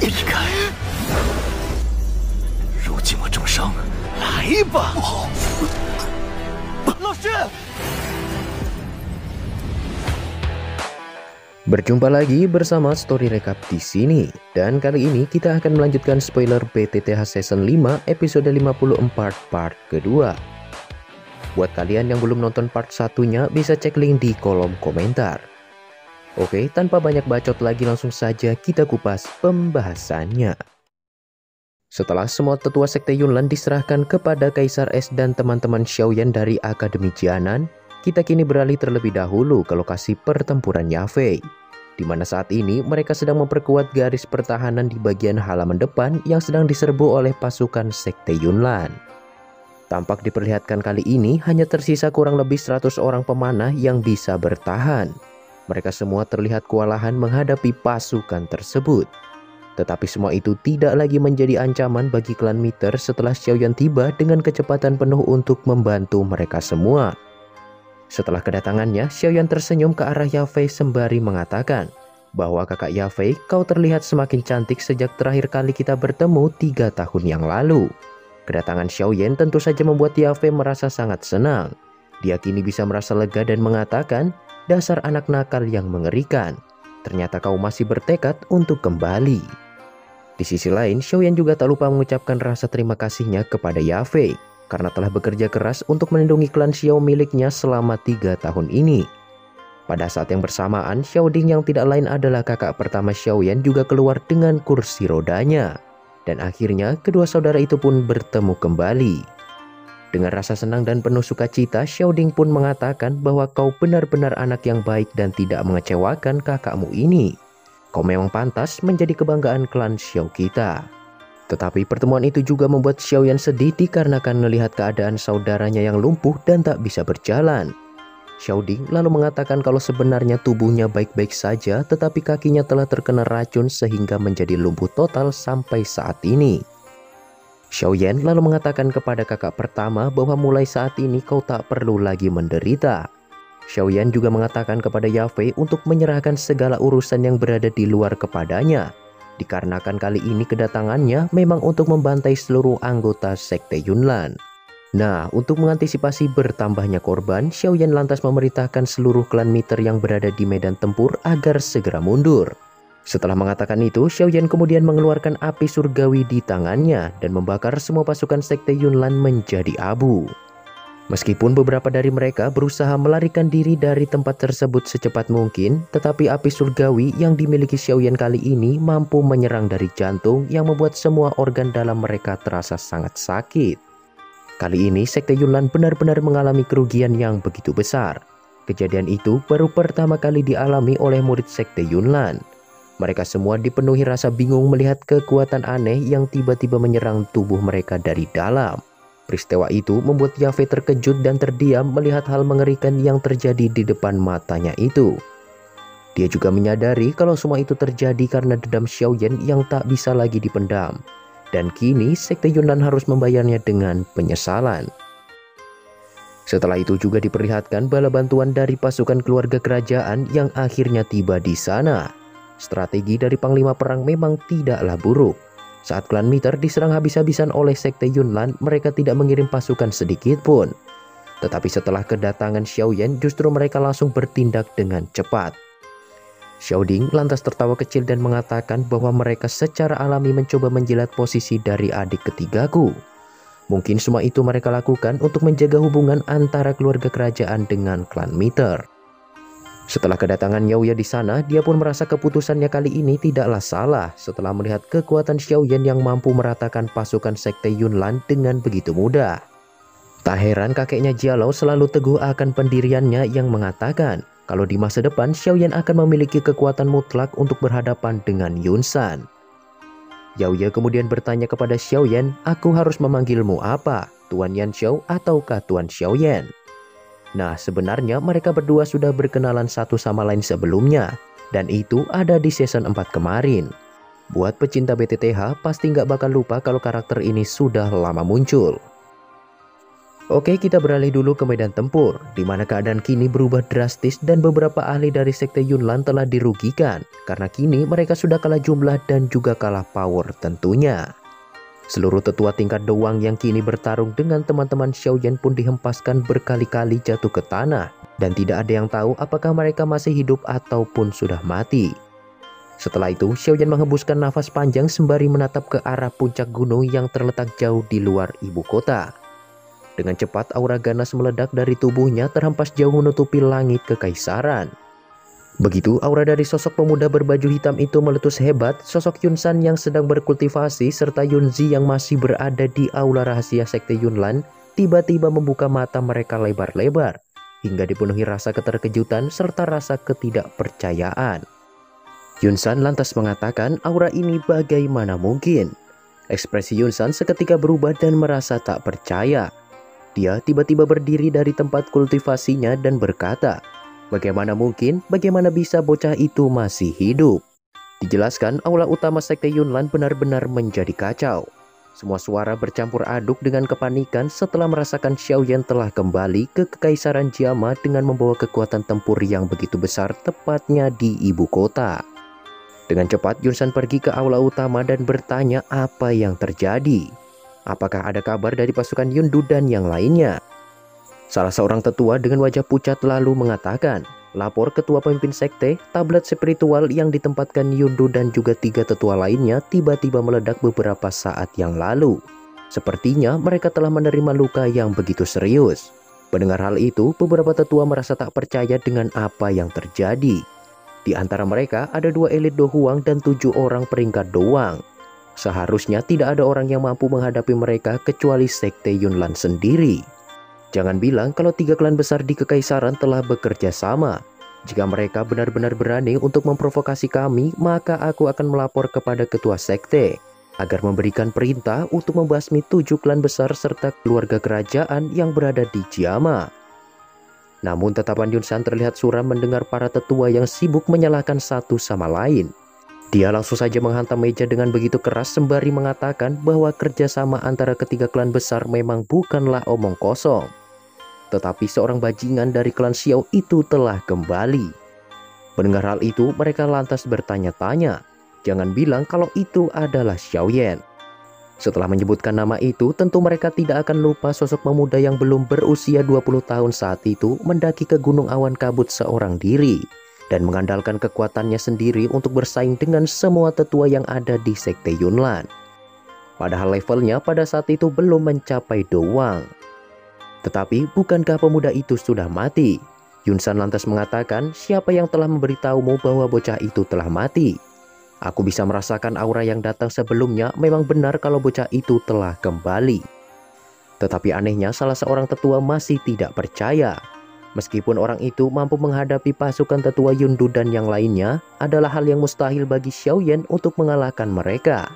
避开。如今我重伤，来吧！不好，老师。 Berjumpa lagi bersama Story Recap di sini, dan kali ini kita akan melanjutkan spoiler BTTH Season 5 episode 54 part kedua. Buat kalian yang belum nonton part satunya bisa cek link di kolom komentar. Oke, tanpa banyak bacot lagi langsung saja kita kupas pembahasannya. Setelah semua tetua sekte Yunlan diserahkan kepada Kaisar Es dan teman-teman Xiaoyan dari Akademi Jianan, kita kini beralih terlebih dahulu ke lokasi pertempuran Yafei, di mana saat ini mereka sedang memperkuat garis pertahanan di bagian halaman depan yang sedang diserbu oleh pasukan sekte Yunlan. Tampak diperlihatkan kali ini hanya tersisa kurang lebih 100 orang pemanah yang bisa bertahan. Mereka semua terlihat kewalahan menghadapi pasukan tersebut. Tetapi semua itu tidak lagi menjadi ancaman bagi klan Miter setelah Xiaoyan tiba dengan kecepatan penuh untuk membantu mereka semua. Setelah kedatangannya, Xiaoyan tersenyum ke arah Yafei sembari mengatakan bahwa kakak Yafei, kau terlihat semakin cantik sejak terakhir kali kita bertemu 3 tahun yang lalu. Kedatangan Xiaoyan tentu saja membuat Yafei merasa sangat senang. Dia kini bisa merasa lega dan mengatakan, dasar anak nakal yang mengerikan. Ternyata kau masih bertekad untuk kembali. Di sisi lain, Xiaoyan juga tak lupa mengucapkan rasa terima kasihnya kepada Yafei karena telah bekerja keras untuk melindungi klan Xiao miliknya selama 3 tahun ini. Pada saat yang bersamaan, Xiaoding yang tidak lain adalah kakak pertama Xiaoyan juga keluar dengan kursi rodanya. Dan akhirnya kedua saudara itu pun bertemu kembali. Dengan rasa senang dan penuh sukacita, Xiaoding pun mengatakan bahwa kau benar-benar anak yang baik dan tidak mengecewakan kakakmu ini. Kau memang pantas menjadi kebanggaan klan Xiao kita. Tetapi pertemuan itu juga membuat Xiaoyan sedih dikarenakan melihat keadaan saudaranya yang lumpuh dan tak bisa berjalan. Xiaoding lalu mengatakan kalau sebenarnya tubuhnya baik-baik saja tetapi kakinya telah terkena racun sehingga menjadi lumpuh total sampai saat ini. Xiaoyan lalu mengatakan kepada kakak pertama bahwa mulai saat ini kau tak perlu lagi menderita. Xiaoyan juga mengatakan kepada Yafei untuk menyerahkan segala urusan yang berada di luar kepadanya. Dikarenakan kali ini kedatangannya memang untuk membantai seluruh anggota sekte Yunlan. Nah, untuk mengantisipasi bertambahnya korban, Xiaoyan lantas memerintahkan seluruh klan Miter yang berada di medan tempur agar segera mundur. Setelah mengatakan itu, Xiaoyan kemudian mengeluarkan api surgawi di tangannya dan membakar semua pasukan sekte Yunlan menjadi abu. Meskipun beberapa dari mereka berusaha melarikan diri dari tempat tersebut secepat mungkin, tetapi api surgawi yang dimiliki Xiaoyan kali ini mampu menyerang dari jantung yang membuat semua organ dalam mereka terasa sangat sakit. Kali ini sekte Yunlan benar-benar mengalami kerugian yang begitu besar. Kejadian itu baru pertama kali dialami oleh murid sekte Yunlan. Mereka semua dipenuhi rasa bingung melihat kekuatan aneh yang tiba-tiba menyerang tubuh mereka dari dalam. Peristiwa itu membuat Yafei terkejut dan terdiam melihat hal mengerikan yang terjadi di depan matanya itu. Dia juga menyadari kalau semua itu terjadi karena dendam Xiaoyan yang tak bisa lagi dipendam. Dan kini sekte Yunnan harus membayarnya dengan penyesalan. Setelah itu juga diperlihatkan bala bantuan dari pasukan keluarga kerajaan yang akhirnya tiba di sana. Strategi dari panglima perang memang tidaklah buruk. Saat klan Miter diserang habis-habisan oleh sekte Yunlan, mereka tidak mengirim pasukan sedikit pun. Tetapi setelah kedatangan Xiaoyan, justru mereka langsung bertindak dengan cepat. Xiaoding lantas tertawa kecil dan mengatakan bahwa mereka secara alami mencoba menjilat posisi dari adik ketigaku. Mungkin semua itu mereka lakukan untuk menjaga hubungan antara keluarga kerajaan dengan klan Miter. Setelah kedatangan Yaoya di sana, dia pun merasa keputusannya kali ini tidaklah salah setelah melihat kekuatan Xiaoyan yang mampu meratakan pasukan sekte Yunlan dengan begitu mudah. Tak heran kakeknya Jialao selalu teguh akan pendiriannya yang mengatakan kalau di masa depan Xiaoyan akan memiliki kekuatan mutlak untuk berhadapan dengan Yunsan. Yaoya kemudian bertanya kepada Xiaoyan, aku harus memanggilmu apa? Tuan Yanxiao ataukah Tuan Xiaoyan? Nah, sebenarnya mereka berdua sudah berkenalan satu sama lain sebelumnya, dan itu ada di season 4 kemarin. Buat pecinta BTTH pasti nggak bakal lupa kalau karakter ini sudah lama muncul. Oke, kita beralih dulu ke medan tempur, di mana keadaan kini berubah drastis dan beberapa ahli dari Sekte Yunlan telah dirugikan, karena kini mereka sudah kalah jumlah dan juga kalah power tentunya. Seluruh tetua tingkat doang yang kini bertarung dengan teman-teman Xiaoyan pun dihempaskan berkali-kali jatuh ke tanah, dan tidak ada yang tahu apakah mereka masih hidup ataupun sudah mati. Setelah itu, Xiaoyan menghembuskan nafas panjang sembari menatap ke arah puncak gunung yang terletak jauh di luar ibu kota. Dengan cepat, aura ganas meledak dari tubuhnya terhempas jauh menutupi langit kekaisaran. Begitu aura dari sosok pemuda berbaju hitam itu meletus hebat, sosok Yunsan yang sedang berkultivasi serta Yunzi yang masih berada di aula rahasia Sekte Yunlan tiba-tiba membuka mata mereka lebar-lebar, hingga dipenuhi rasa keterkejutan serta rasa ketidakpercayaan. Yunsan lantas mengatakan, aura ini bagaimana mungkin? Ekspresi Yunsan seketika berubah dan merasa tak percaya. Dia tiba-tiba berdiri dari tempat kultivasinya dan berkata, bagaimana mungkin, bagaimana bisa bocah itu masih hidup? Dijelaskan, aula utama Sekte Yunlan benar-benar menjadi kacau. Semua suara bercampur aduk dengan kepanikan setelah merasakan Xiaoyan telah kembali ke Kekaisaran Jiama dengan membawa kekuatan tempur yang begitu besar tepatnya di ibu kota. Dengan cepat, Yunsan pergi ke aula utama dan bertanya apa yang terjadi. Apakah ada kabar dari pasukan Yundu dan yang lainnya? Salah seorang tetua dengan wajah pucat lalu mengatakan, lapor ketua pemimpin sekte, tablet spiritual yang ditempatkan Yundu dan juga 3 tetua lainnya tiba-tiba meledak beberapa saat yang lalu. Sepertinya mereka telah menerima luka yang begitu serius. Mendengar hal itu, beberapa tetua merasa tak percaya dengan apa yang terjadi. Di antara mereka ada 2 elit Do Huang dan 7 orang peringkat doang. Seharusnya tidak ada orang yang mampu menghadapi mereka kecuali Sekte Yunlan sendiri. Jangan bilang kalau 3 klan besar di Kekaisaran telah bekerja sama. Jika mereka benar-benar berani untuk memprovokasi kami, maka aku akan melapor kepada ketua sekte agar memberikan perintah untuk membasmi 7 klan besar serta keluarga kerajaan yang berada di Jiama. Namun tatapan Yunsan terlihat suram mendengar para tetua yang sibuk menyalahkan satu sama lain. Dia langsung saja menghantam meja dengan begitu keras sembari mengatakan bahwa kerjasama antara ketiga klan besar memang bukanlah omong kosong. Tetapi seorang bajingan dari klan Xiao itu telah kembali. Mendengar hal itu, mereka lantas bertanya-tanya. Jangan bilang kalau itu adalah Xiaoyan. Setelah menyebutkan nama itu, tentu mereka tidak akan lupa sosok pemuda yang belum berusia 20 tahun saat itu mendaki ke Gunung Awan Kabut seorang diri dan mengandalkan kekuatannya sendiri untuk bersaing dengan semua tetua yang ada di Sekte Yunlan. Padahal levelnya pada saat itu belum mencapai doang. Tetapi bukankah pemuda itu sudah mati? Yunsan lantas mengatakan, siapa yang telah memberitahumu bahwa bocah itu telah mati? Aku bisa merasakan aura yang datang sebelumnya, memang benar kalau bocah itu telah kembali. Tetapi anehnya salah seorang tetua masih tidak percaya. Meskipun orang itu mampu menghadapi pasukan tetua Yundu dan yang lainnya, adalah hal yang mustahil bagi Xiaoyan untuk mengalahkan mereka.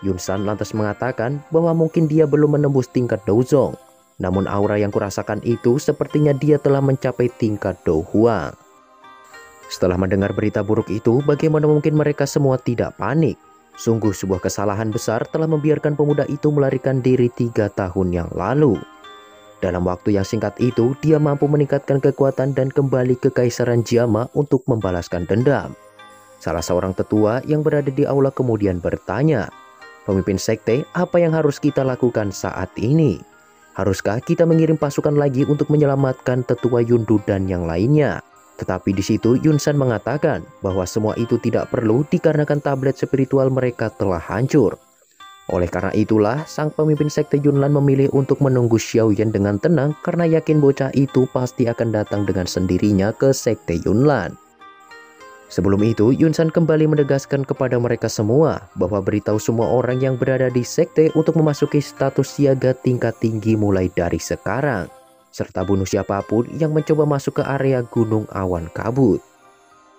Yunsan lantas mengatakan bahwa mungkin dia belum menembus tingkat Douzong. Namun aura yang kurasakan itu sepertinya dia telah mencapai tingkat Do Huang. Setelah mendengar berita buruk itu, bagaimana mungkin mereka semua tidak panik? Sungguh sebuah kesalahan besar telah membiarkan pemuda itu melarikan diri 3 tahun yang lalu. Dalam waktu yang singkat itu, dia mampu meningkatkan kekuatan dan kembali ke Kaisaran Jiama untuk membalaskan dendam. Salah seorang tetua yang berada di aula kemudian bertanya, pemimpin sekte, apa yang harus kita lakukan saat ini? Haruskah kita mengirim pasukan lagi untuk menyelamatkan tetua Yundu dan yang lainnya? Tetapi di situ Yunsan mengatakan bahwa semua itu tidak perlu dikarenakan tablet spiritual mereka telah hancur. Oleh karena itulah, sang pemimpin Sekte Yunlan memilih untuk menunggu Xiaoyan dengan tenang karena yakin bocah itu pasti akan datang dengan sendirinya ke Sekte Yunlan. Sebelum itu, Yunsan kembali menegaskan kepada mereka semua bahwa beritahu semua orang yang berada di sekte untuk memasuki status siaga tingkat tinggi mulai dari sekarang, serta bunuh siapapun yang mencoba masuk ke area Gunung Awan Kabut.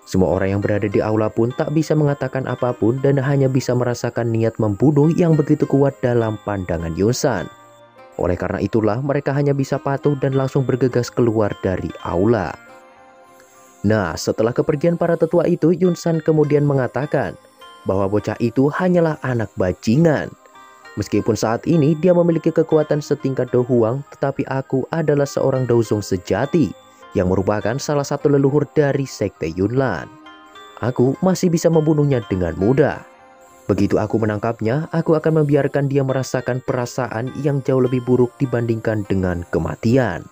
Semua orang yang berada di aula pun tak bisa mengatakan apapun dan hanya bisa merasakan niat membunuh yang begitu kuat dalam pandangan Yunsan. Oleh karena itulah mereka hanya bisa patuh dan langsung bergegas keluar dari aula. Nah, setelah kepergian para tetua itu, Yunsan kemudian mengatakan bahwa bocah itu hanyalah anak bajingan. Meskipun saat ini dia memiliki kekuatan setingkat Do Huang, tetapi aku adalah seorang Daozong sejati yang merupakan salah satu leluhur dari Sekte Yunlan. Aku masih bisa membunuhnya dengan mudah. Begitu aku menangkapnya, aku akan membiarkan dia merasakan perasaan yang jauh lebih buruk dibandingkan dengan kematian.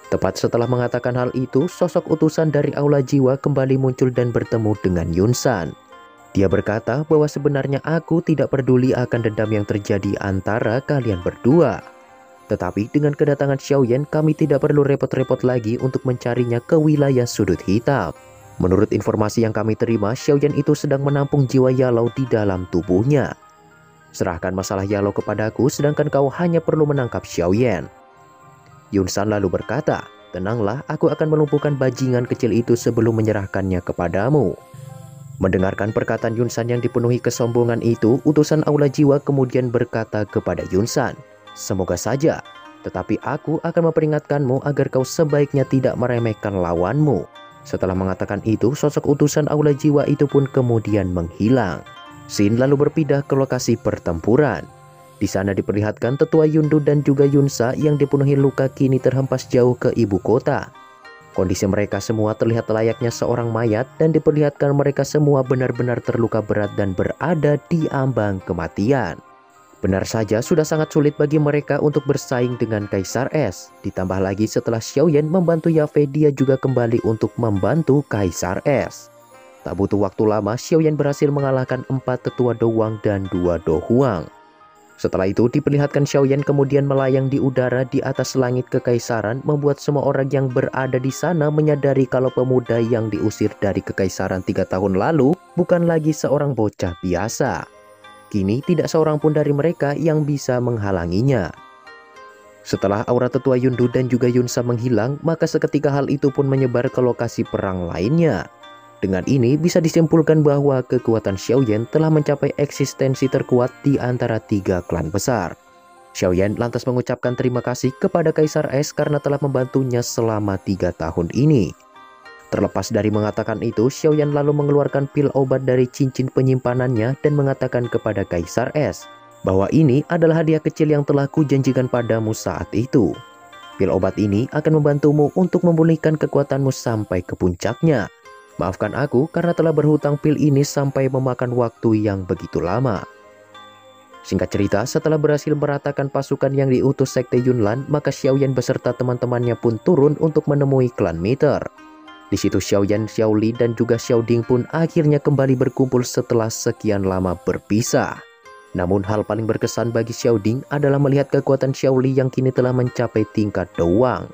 Tepat setelah mengatakan hal itu, sosok utusan dari Aula Jiwa kembali muncul dan bertemu dengan Yunsan. Dia berkata bahwa sebenarnya aku tidak peduli akan dendam yang terjadi antara kalian berdua. Tetapi dengan kedatangan Xiaoyan, kami tidak perlu repot-repot lagi untuk mencarinya ke wilayah sudut hitam. Menurut informasi yang kami terima, Xiaoyan itu sedang menampung jiwa Yalau di dalam tubuhnya. Serahkan masalah Yalau kepadaku, sedangkan kau hanya perlu menangkap Xiaoyan. Yunsan lalu berkata, tenanglah, aku akan melumpuhkan bajingan kecil itu sebelum menyerahkannya kepadamu. Mendengarkan perkataan Yunsan yang dipenuhi kesombongan itu, utusan Aula Jiwa kemudian berkata kepada Yunsan, semoga saja, tetapi aku akan memperingatkanmu agar kau sebaiknya tidak meremehkan lawanmu. Setelah mengatakan itu, sosok utusan Aula Jiwa itu pun kemudian menghilang. Sin lalu berpindah ke lokasi pertempuran. Di sana diperlihatkan tetua Yundu dan juga Yunsa yang dipenuhi luka kini terhempas jauh ke ibu kota. Kondisi mereka semua terlihat layaknya seorang mayat dan diperlihatkan mereka semua benar-benar terluka berat dan berada di ambang kematian. Benar saja sudah sangat sulit bagi mereka untuk bersaing dengan Kaisar Es. Ditambah lagi setelah Xiaoyan membantu Yafei, dia juga kembali untuk membantu Kaisar Es. Tak butuh waktu lama, Xiaoyan berhasil mengalahkan 4 tetua Do Huang dan 2 Do Huang. Setelah itu diperlihatkan Xiaoyan kemudian melayang di udara di atas langit kekaisaran, membuat semua orang yang berada di sana menyadari kalau pemuda yang diusir dari kekaisaran 3 tahun lalu bukan lagi seorang bocah biasa. Kini tidak seorang pun dari mereka yang bisa menghalanginya. Setelah aura tetua Yundu dan juga Yunsa menghilang, maka seketika hal itu pun menyebar ke lokasi perang lainnya. Dengan ini bisa disimpulkan bahwa kekuatan Xiaoyan telah mencapai eksistensi terkuat di antara 3 klan besar. Xiaoyan lantas mengucapkan terima kasih kepada Kaisar Es karena telah membantunya selama 3 tahun ini. Terlepas dari mengatakan itu, Xiaoyan lalu mengeluarkan pil obat dari cincin penyimpanannya dan mengatakan kepada Kaisar Es bahwa ini adalah hadiah kecil yang telah kujanjikan padamu saat itu. Pil obat ini akan membantumu untuk memulihkan kekuatanmu sampai ke puncaknya. Maafkan aku karena telah berhutang pil ini sampai memakan waktu yang begitu lama. Singkat cerita, setelah berhasil meratakan pasukan yang diutus Sekte Yunlan, maka Xiaoyan beserta teman-temannya pun turun untuk menemui klan Meter. Di situ Xiaoyan, Xiaoli, dan juga Xiaoding pun akhirnya kembali berkumpul setelah sekian lama berpisah. Namun hal paling berkesan bagi Xiaoding adalah melihat kekuatan Xiaoli yang kini telah mencapai tingkat Do Huang.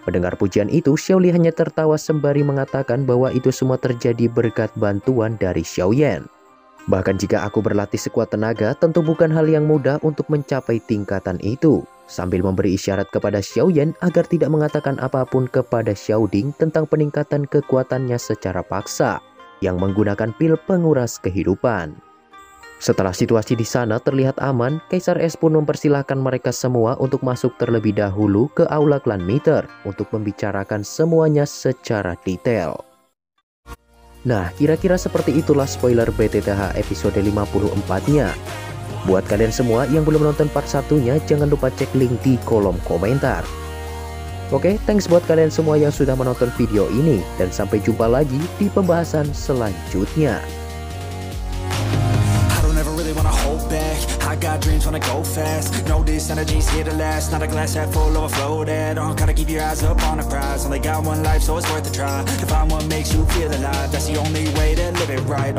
Mendengar pujian itu, Xiaoli hanya tertawa sembari mengatakan bahwa itu semua terjadi berkat bantuan dari Xiaoyan. Bahkan jika aku berlatih sekuat tenaga, tentu bukan hal yang mudah untuk mencapai tingkatan itu. Sambil memberi isyarat kepada Xiaoyan agar tidak mengatakan apapun kepada Xiaoding tentang peningkatan kekuatannya secara paksa, yang menggunakan pil penguras kehidupan. Setelah situasi di sana terlihat aman, Kaisar Es pun mempersilahkan mereka semua untuk masuk terlebih dahulu ke aula klan Meter untuk membicarakan semuanya secara detail. Nah, kira-kira seperti itulah spoiler BTTH episode 54-nya. Buat kalian semua yang belum nonton part 1-nya, jangan lupa cek link di kolom komentar. Oke, thanks buat kalian semua yang sudah menonton video ini, dan sampai jumpa lagi di pembahasan selanjutnya. I got dreams, wanna go fast. Know this energy's here to last. Not a glass half full, overflow that. Gotta keep your eyes up on the prize. Only got one life, so it's worth a try. To find what makes you feel alive, that's the only way to live it right.